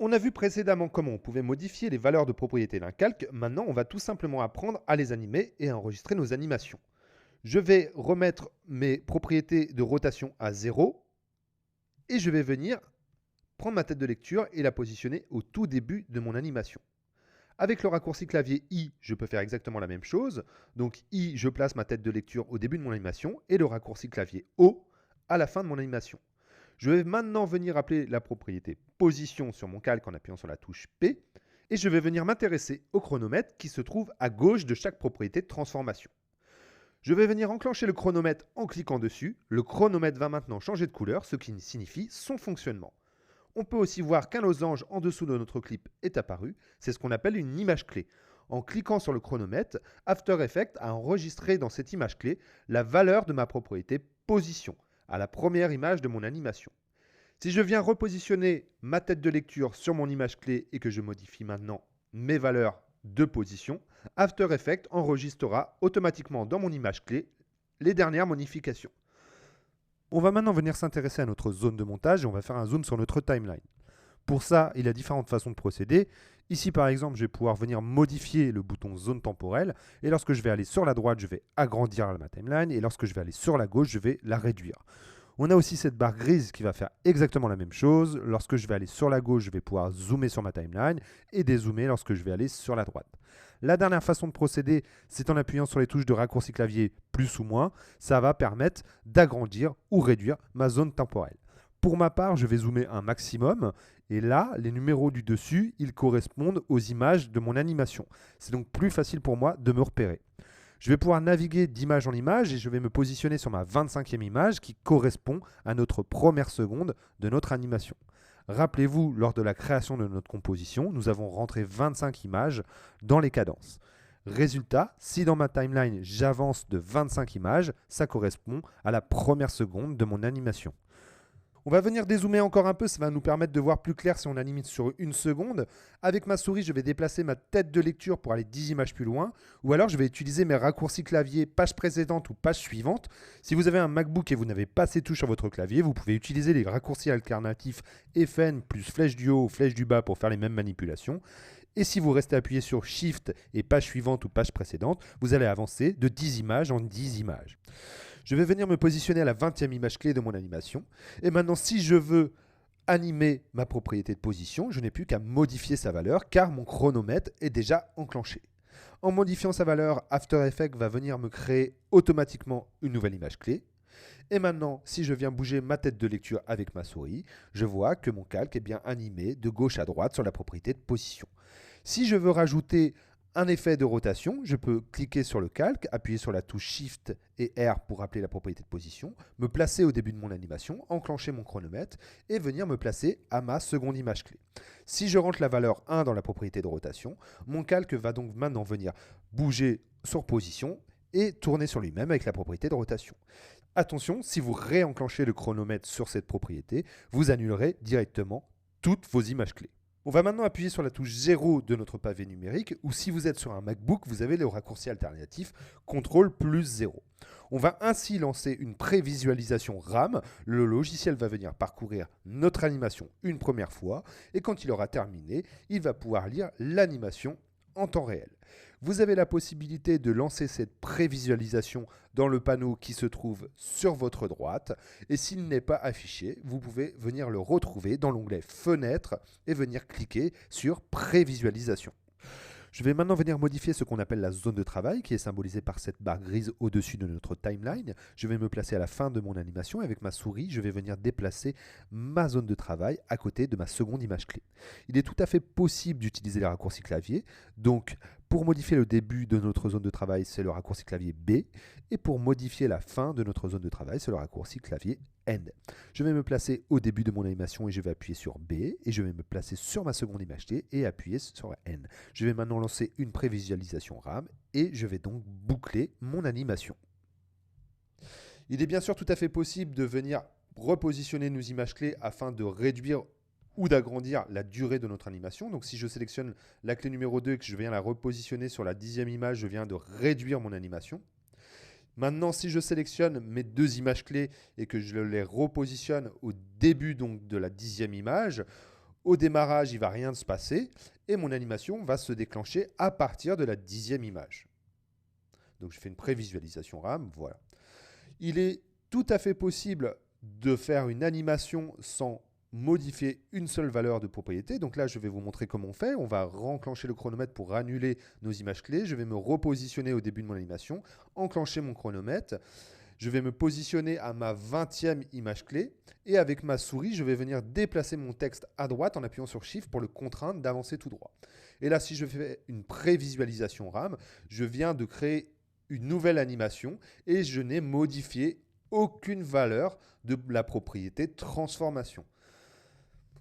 On a vu précédemment comment on pouvait modifier les valeurs de propriété d'un calque. Maintenant, on va tout simplement apprendre à les animer et à enregistrer nos animations. Je vais remettre mes propriétés de rotation à 0 et je vais venir prendre ma tête de lecture et la positionner au tout début de mon animation. Avec le raccourci clavier I, je peux faire exactement la même chose. Donc I, je place ma tête de lecture au début de mon animation et le raccourci clavier O à la fin de mon animation. Je vais maintenant venir appeler la propriété position sur mon calque en appuyant sur la touche P et je vais venir m'intéresser au chronomètre qui se trouve à gauche de chaque propriété de transformation. Je vais venir enclencher le chronomètre en cliquant dessus. Le chronomètre va maintenant changer de couleur, ce qui signifie son fonctionnement. On peut aussi voir qu'un losange en dessous de notre clip est apparu. C'est ce qu'on appelle une image clé. En cliquant sur le chronomètre, After Effects a enregistré dans cette image clé la valeur de ma propriété position, à la première image de mon animation. Si je viens repositionner ma tête de lecture sur mon image clé et que je modifie maintenant mes valeurs de position, After Effects enregistrera automatiquement dans mon image clé les dernières modifications. On va maintenant venir s'intéresser à notre zone de montage et on va faire un zoom sur notre timeline. Pour ça, il y a différentes façons de procéder. Ici, par exemple, je vais pouvoir venir modifier le bouton zone temporelle. Et lorsque je vais aller sur la droite, je vais agrandir ma timeline. Et lorsque je vais aller sur la gauche, je vais la réduire. On a aussi cette barre grise qui va faire exactement la même chose. Lorsque je vais aller sur la gauche, je vais pouvoir zoomer sur ma timeline et dézoomer lorsque je vais aller sur la droite. La dernière façon de procéder, c'est en appuyant sur les touches de raccourci clavier plus ou moins. Ça va permettre d'agrandir ou réduire ma zone temporelle. Pour ma part, je vais zoomer un maximum et là, les numéros du dessus, ils correspondent aux images de mon animation. C'est donc plus facile pour moi de me repérer. Je vais pouvoir naviguer d'image en image et je vais me positionner sur ma 25e image qui correspond à notre première seconde de notre animation. Rappelez-vous, lors de la création de notre composition, nous avons rentré 25 images dans les cadences. Résultat, si dans ma timeline j'avance de 25 images, ça correspond à la première seconde de mon animation. On va venir dézoomer encore un peu, ça va nous permettre de voir plus clair si on anime sur une seconde. Avec ma souris, je vais déplacer ma tête de lecture pour aller 10 images plus loin. Ou alors, je vais utiliser mes raccourcis clavier page précédente ou page suivante. Si vous avez un MacBook et vous n'avez pas ces touches sur votre clavier, vous pouvez utiliser les raccourcis alternatifs FN plus flèche du haut ou flèche du bas pour faire les mêmes manipulations. Et si vous restez appuyé sur Shift et page suivante ou page précédente, vous allez avancer de 10 images en 10 images. Je vais venir me positionner à la 20e image clé de mon animation. Et maintenant, si je veux animer ma propriété de position, je n'ai plus qu'à modifier sa valeur car mon chronomètre est déjà enclenché. En modifiant sa valeur, After Effects va venir me créer automatiquement une nouvelle image clé. Et maintenant, si je viens bouger ma tête de lecture avec ma souris, je vois que mon calque est bien animé de gauche à droite sur la propriété de position. Si je veux rajouter un effet de rotation, je peux cliquer sur le calque, appuyer sur la touche Shift et R pour rappeler la propriété de position, me placer au début de mon animation, enclencher mon chronomètre et venir me placer à ma seconde image clé. Si je rentre la valeur 1 dans la propriété de rotation, mon calque va donc maintenant venir bouger sur position et tourner sur lui-même avec la propriété de rotation. Attention, si vous réenclenchez le chronomètre sur cette propriété, vous annulerez directement toutes vos images clés. On va maintenant appuyer sur la touche 0 de notre pavé numérique, ou si vous êtes sur un MacBook, vous avez le raccourci alternatif CTRL plus 0. On va ainsi lancer une prévisualisation RAM. Le logiciel va venir parcourir notre animation une première fois, et quand il aura terminé, il va pouvoir lire l'animation en temps réel. Vous avez la possibilité de lancer cette prévisualisation dans le panneau qui se trouve sur votre droite et s'il n'est pas affiché, vous pouvez venir le retrouver dans l'onglet Fenêtre et venir cliquer sur Prévisualisation. Je vais maintenant venir modifier ce qu'on appelle la zone de travail qui est symbolisée par cette barre grise au-dessus de notre timeline. Je vais me placer à la fin de mon animation et avec ma souris, je vais venir déplacer ma zone de travail à côté de ma seconde image clé. Il est tout à fait possible d'utiliser les raccourcis clavier. Donc, pour modifier le début de notre zone de travail, c'est le raccourci clavier B. Et pour modifier la fin de notre zone de travail, c'est le raccourci clavier End. Je vais me placer au début de mon animation et je vais appuyer sur B. Et je vais me placer sur ma seconde image clé et appuyer sur N. Je vais maintenant lancer une prévisualisation RAM et je vais donc boucler mon animation. Il est bien sûr tout à fait possible de venir repositionner nos images clés afin de réduire ou d'agrandir la durée de notre animation. Donc si je sélectionne la clé numéro 2 et que je viens la repositionner sur la 10e image, je viens de réduire mon animation. Maintenant, si je sélectionne mes deux images clés et que je les repositionne au début donc, de la 10e image, Au démarrage, il ne va rien se passer et mon animation va se déclencher à partir de la 10e image. Donc je fais une prévisualisation RAM, voilà. Il est tout à fait possible de faire une animation sans modifier une seule valeur de propriété. Donc là, je vais vous montrer comment on fait. On va renclencher le chronomètre pour annuler nos images clés. Je vais me repositionner au début de mon animation, enclencher mon chronomètre. Je vais me positionner à ma 20e image clé et avec ma souris, je vais venir déplacer mon texte à droite en appuyant sur Shift pour le contraindre d'avancer tout droit. Et là, si je fais une prévisualisation RAM, je viens de créer une nouvelle animation et je n'ai modifié aucune valeur de la propriété transformation.